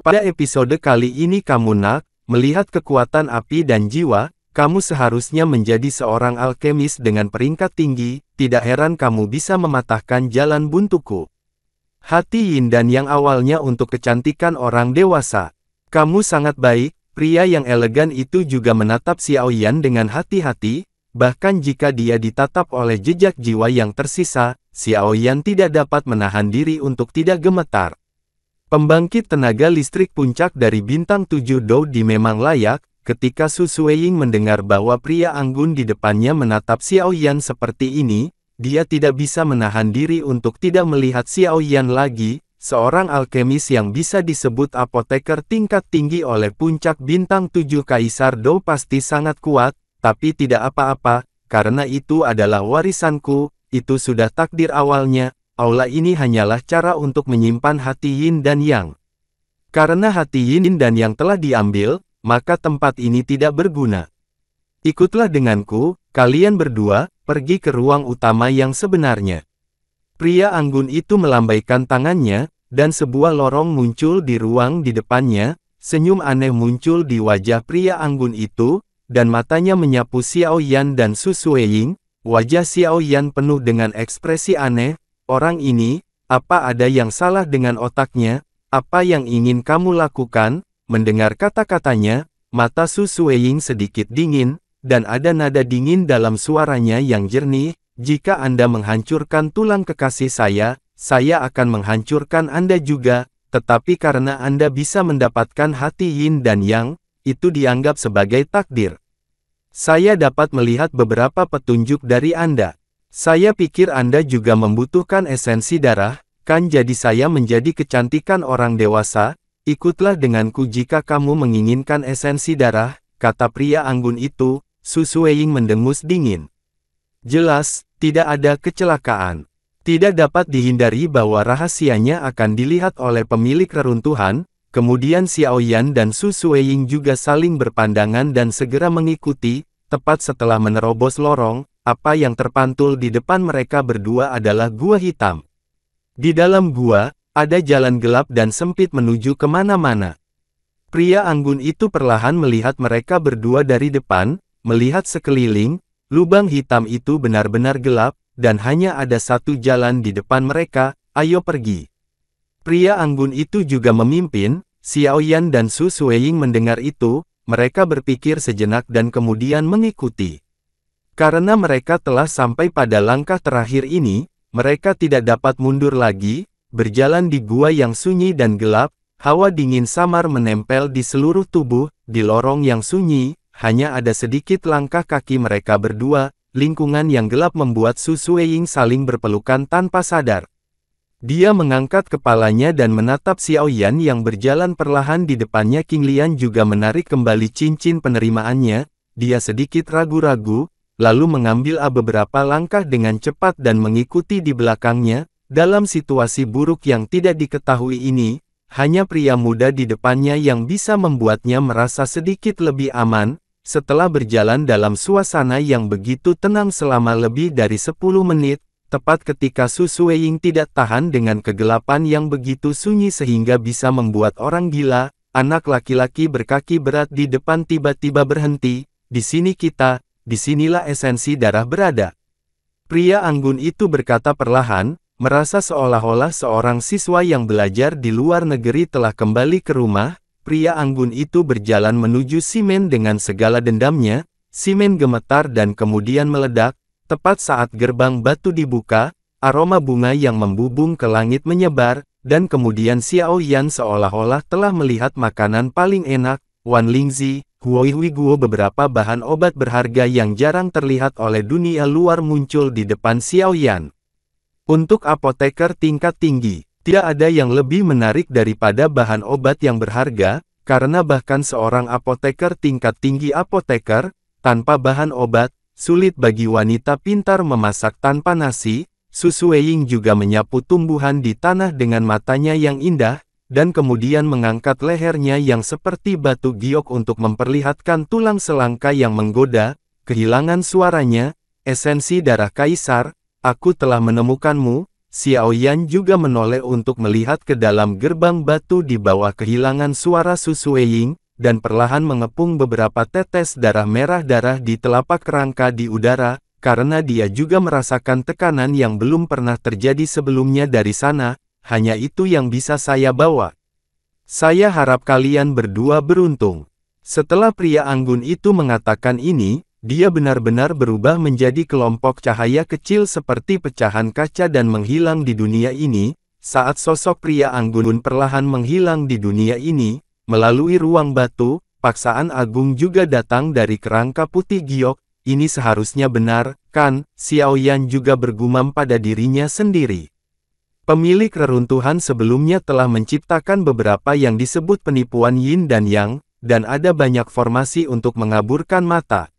Pada episode kali ini kamu nak, melihat kekuatan api dan jiwa, kamu seharusnya menjadi seorang alkemis dengan peringkat tinggi, tidak heran kamu bisa mematahkan jalan buntuku. Hati Yin dan yang awalnya untuk kecantikan orang dewasa. Kamu sangat baik, pria yang elegan itu juga menatap Xiaoyan dengan hati-hati, bahkan jika dia ditatap oleh jejak jiwa yang tersisa, Xiaoyan tidak dapat menahan diri untuk tidak gemetar. Pembangkit tenaga listrik puncak dari bintang 7 Doudi memang layak, ketika Su Sueying mendengar bahwa pria anggun di depannya menatap Xiaoyan seperti ini, dia tidak bisa menahan diri untuk tidak melihat Xiaoyan lagi, seorang alkemis yang bisa disebut apoteker tingkat tinggi oleh puncak bintang 7 Kaisar Dou pasti sangat kuat, tapi tidak apa-apa, karena itu adalah warisanku, itu sudah takdir awalnya, aula ini hanyalah cara untuk menyimpan hati Yin dan Yang. Karena hati Yin dan Yang telah diambil, maka tempat ini tidak berguna. Ikutlah denganku, kalian berdua, pergi ke ruang utama yang sebenarnya. Pria anggun itu melambaikan tangannya, dan sebuah lorong muncul di ruang di depannya, senyum aneh muncul di wajah pria anggun itu, dan matanya menyapu Xiaoyan dan Su Sueying. Wajah Xiaoyan penuh dengan ekspresi aneh, orang ini, apa ada yang salah dengan otaknya, apa yang ingin kamu lakukan? Mendengar kata-katanya, mata Su Sueying sedikit dingin, dan ada nada dingin dalam suaranya yang jernih, jika Anda menghancurkan tulang kekasih saya akan menghancurkan Anda juga, tetapi karena Anda bisa mendapatkan hati Yin dan Yang, itu dianggap sebagai takdir. Saya dapat melihat beberapa petunjuk dari Anda. Saya pikir Anda juga membutuhkan esensi darah, kan jadi saya menjadi kecantikan orang dewasa, ikutlah denganku jika kamu menginginkan esensi darah, kata pria anggun itu. Su Sueying mendengus dingin. Jelas, tidak ada kecelakaan. Tidak dapat dihindari bahwa rahasianya akan dilihat oleh pemilik reruntuhan, kemudian Xiaoyan dan Su Sueying juga saling berpandangan dan segera mengikuti, tepat setelah menerobos lorong, apa yang terpantul di depan mereka berdua adalah gua hitam. Di dalam gua, ada jalan gelap dan sempit menuju kemana-mana. Pria anggun itu perlahan melihat mereka berdua dari depan, melihat sekeliling, lubang hitam itu benar-benar gelap, dan hanya ada satu jalan di depan mereka, ayo pergi. Pria anggun itu juga memimpin, Xiaoyan dan Su Sueying mendengar itu, mereka berpikir sejenak dan kemudian mengikuti. Karena mereka telah sampai pada langkah terakhir ini, mereka tidak dapat mundur lagi, berjalan di gua yang sunyi dan gelap, hawa dingin samar menempel di seluruh tubuh, di lorong yang sunyi, hanya ada sedikit langkah kaki mereka berdua, lingkungan yang gelap membuat Su Sueying saling berpelukan tanpa sadar. Dia mengangkat kepalanya dan menatap Xiaoyan yang berjalan perlahan di depannya. King Lian juga menarik kembali cincin penerimaannya, dia sedikit ragu-ragu, lalu mengambil beberapa langkah dengan cepat dan mengikuti di belakangnya. Dalam situasi buruk yang tidak diketahui ini, hanya pria muda di depannya yang bisa membuatnya merasa sedikit lebih aman. Setelah berjalan dalam suasana yang begitu tenang selama lebih dari 10 menit, tepat ketika Su Sueying tidak tahan dengan kegelapan yang begitu sunyi sehingga bisa membuat orang gila, anak laki-laki berkaki berat di depan tiba-tiba berhenti, di sini kita, disinilah esensi darah berada. Pria anggun itu berkata perlahan, merasa seolah-olah seorang siswa yang belajar di luar negeri telah kembali ke rumah. Pria anggun itu berjalan menuju Simen dengan segala dendamnya, Simen gemetar dan kemudian meledak, tepat saat gerbang batu dibuka, aroma bunga yang membubung ke langit menyebar, dan kemudian Xiaoyan seolah-olah telah melihat makanan paling enak, Wan Lingzi, Huoihui Guo beberapa bahan obat berharga yang jarang terlihat oleh dunia luar muncul di depan Xiaoyan. Untuk apoteker tingkat tinggi, tidak ada yang lebih menarik daripada bahan obat yang berharga, karena bahkan seorang apoteker tingkat tinggi tanpa bahan obat, sulit bagi wanita pintar memasak tanpa nasi. Su Sueying juga menyapu tumbuhan di tanah dengan matanya yang indah, dan kemudian mengangkat lehernya yang seperti batu giok untuk memperlihatkan tulang selangka yang menggoda, kehilangan suaranya, esensi darah kaisar, aku telah menemukanmu. Xiao Yan juga menoleh untuk melihat ke dalam gerbang batu di bawah kehilangan suara Su Sueying, dan perlahan mengepung beberapa tetes darah merah di telapak kerangka di udara, karena dia juga merasakan tekanan yang belum pernah terjadi sebelumnya dari sana. Hanya itu yang bisa saya bawa. Saya harap kalian berdua beruntung. Setelah pria anggun itu mengatakan ini, dia benar-benar berubah menjadi kelompok cahaya kecil seperti pecahan kaca dan menghilang di dunia ini. Saat sosok pria anggun perlahan menghilang di dunia ini, melalui ruang batu, paksaan agung juga datang dari kerangka putih giok. Ini seharusnya benar, kan? Xiao Yan juga bergumam pada dirinya sendiri. Pemilik reruntuhan sebelumnya telah menciptakan beberapa yang disebut penipuan yin dan yang, dan ada banyak formasi untuk mengaburkan mata.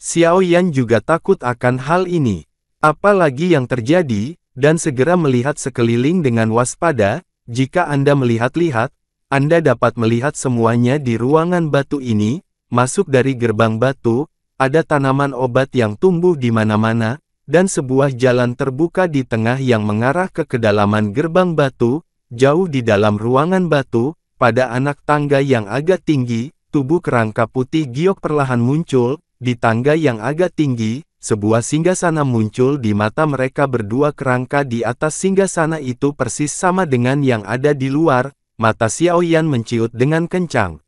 Xiao Yan juga takut akan hal ini. Apalagi yang terjadi, dan segera melihat sekeliling dengan waspada. Jika Anda melihat-lihat, Anda dapat melihat semuanya di ruangan batu ini. Masuk dari gerbang batu, ada tanaman obat yang tumbuh di mana-mana, dan sebuah jalan terbuka di tengah yang mengarah ke kedalaman gerbang batu. Jauh di dalam ruangan batu, pada anak tangga yang agak tinggi, tubuh kerangka putih giok perlahan muncul. Di tangga yang agak tinggi, sebuah singgasana muncul di mata mereka berdua. Kerangka di atas singgasana itu persis sama dengan yang ada di luar. Mata Xiao Yan menciut dengan kencang.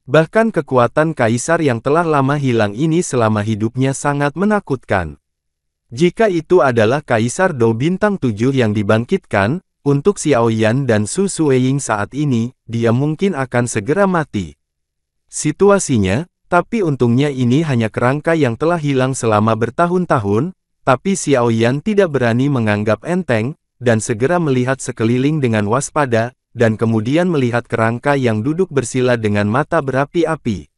Bahkan kekuatan kaisar yang telah lama hilang ini selama hidupnya sangat menakutkan. Jika itu adalah Kaisar Dou Bintang 7 yang dibangkitkan, untuk Xiao Yan dan Su Sueying saat ini, dia mungkin akan segera mati. Situasinya, tapi untungnya ini hanya kerangka yang telah hilang selama bertahun-tahun, tapi Xiao Yan tidak berani menganggap enteng, dan segera melihat sekeliling dengan waspada, dan kemudian melihat kerangka yang duduk bersila dengan mata berapi-api.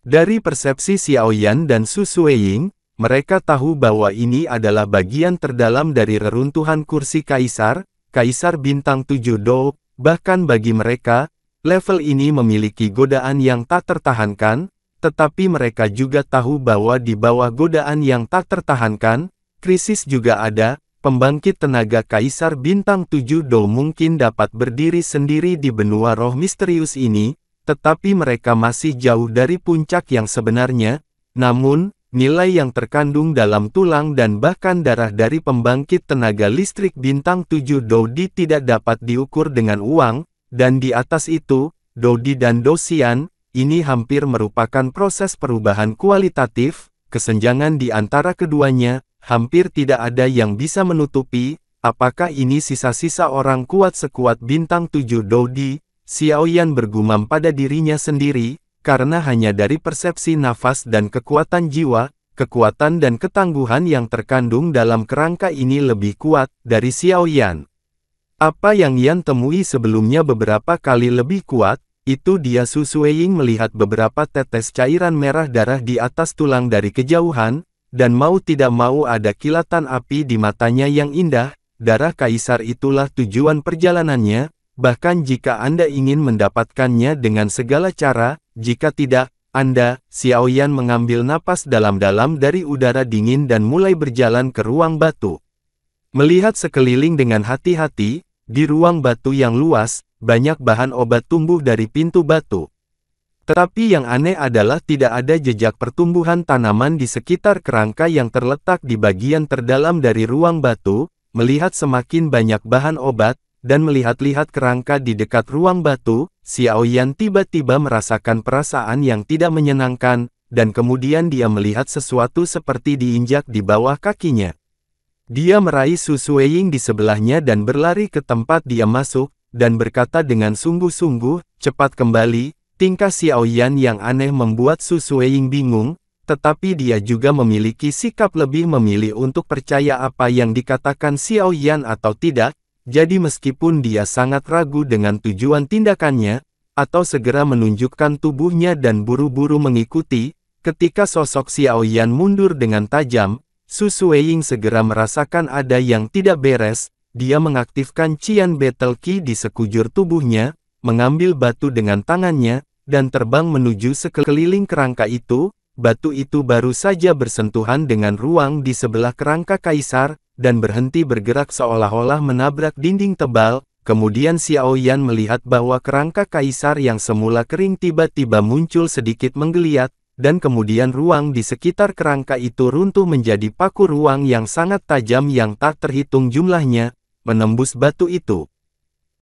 Dari persepsi Xiao Yan dan Su Sueying, mereka tahu bahwa ini adalah bagian terdalam dari reruntuhan kursi Kaisar, Kaisar Bintang 7 Dou. Bahkan bagi mereka, level ini memiliki godaan yang tak tertahankan, tetapi mereka juga tahu bahwa di bawah godaan yang tak tertahankan, krisis juga ada. Pembangkit tenaga Kaisar Bintang 7 Dou mungkin dapat berdiri sendiri di benua roh misterius ini, tetapi mereka masih jauh dari puncak yang sebenarnya. Namun, nilai yang terkandung dalam tulang dan bahkan darah dari pembangkit tenaga listrik Bintang 7 Dou Di tidak dapat diukur dengan uang, dan di atas itu, Dou Di dan Dou Xian, ini hampir merupakan proses perubahan kualitatif. Kesenjangan di antara keduanya, hampir tidak ada yang bisa menutupi. Apakah ini sisa-sisa orang kuat sekuat Bintang 7 Dou Di? Xiao Yan bergumam pada dirinya sendiri, karena hanya dari persepsi nafas dan kekuatan jiwa, kekuatan dan ketangguhan yang terkandung dalam kerangka ini lebih kuat dari Xiao Yan. Apa yang Yan temui sebelumnya beberapa kali lebih kuat. Itu dia. Su Sueying melihat beberapa tetes cairan merah darah di atas tulang dari kejauhan, dan mau tidak mau ada kilatan api di matanya yang indah. Darah kaisar itulah tujuan perjalanannya, bahkan jika Anda ingin mendapatkannya dengan segala cara, jika tidak, Anda. Xiao Yan mengambil napas dalam-dalam dari udara dingin dan mulai berjalan ke ruang batu. Melihat sekeliling dengan hati-hati, di ruang batu yang luas, banyak bahan obat tumbuh dari pintu batu. Tetapi yang aneh adalah tidak ada jejak pertumbuhan tanaman di sekitar kerangka yang terletak di bagian terdalam dari ruang batu. Melihat semakin banyak bahan obat, dan melihat-lihat kerangka di dekat ruang batu, Xiao Yan tiba-tiba merasakan perasaan yang tidak menyenangkan, dan kemudian dia melihat sesuatu seperti diinjak di bawah kakinya. Dia meraih Su Sueying di sebelahnya dan berlari ke tempat dia masuk, dan berkata dengan sungguh-sungguh, "Cepat kembali." Tingkah Xiao Yan yang aneh membuat Su Sueying bingung, tetapi dia juga memiliki sikap lebih memilih untuk percaya apa yang dikatakan Xiao Yan atau tidak, jadi meskipun dia sangat ragu dengan tujuan tindakannya, atau segera menunjukkan tubuhnya dan buru-buru mengikuti, ketika sosok Xiao Yan mundur dengan tajam, Su Sueying segera merasakan ada yang tidak beres. Dia mengaktifkan Qian Battle Key di sekujur tubuhnya, mengambil batu dengan tangannya, dan terbang menuju sekeliling kerangka itu. Batu itu baru saja bersentuhan dengan ruang di sebelah kerangka kaisar, dan berhenti bergerak seolah-olah menabrak dinding tebal. Kemudian Xiao Yan melihat bahwa kerangka kaisar yang semula kering tiba-tiba muncul sedikit menggeliat, dan kemudian ruang di sekitar kerangka itu runtuh menjadi paku ruang yang sangat tajam yang tak terhitung jumlahnya, menembus batu itu.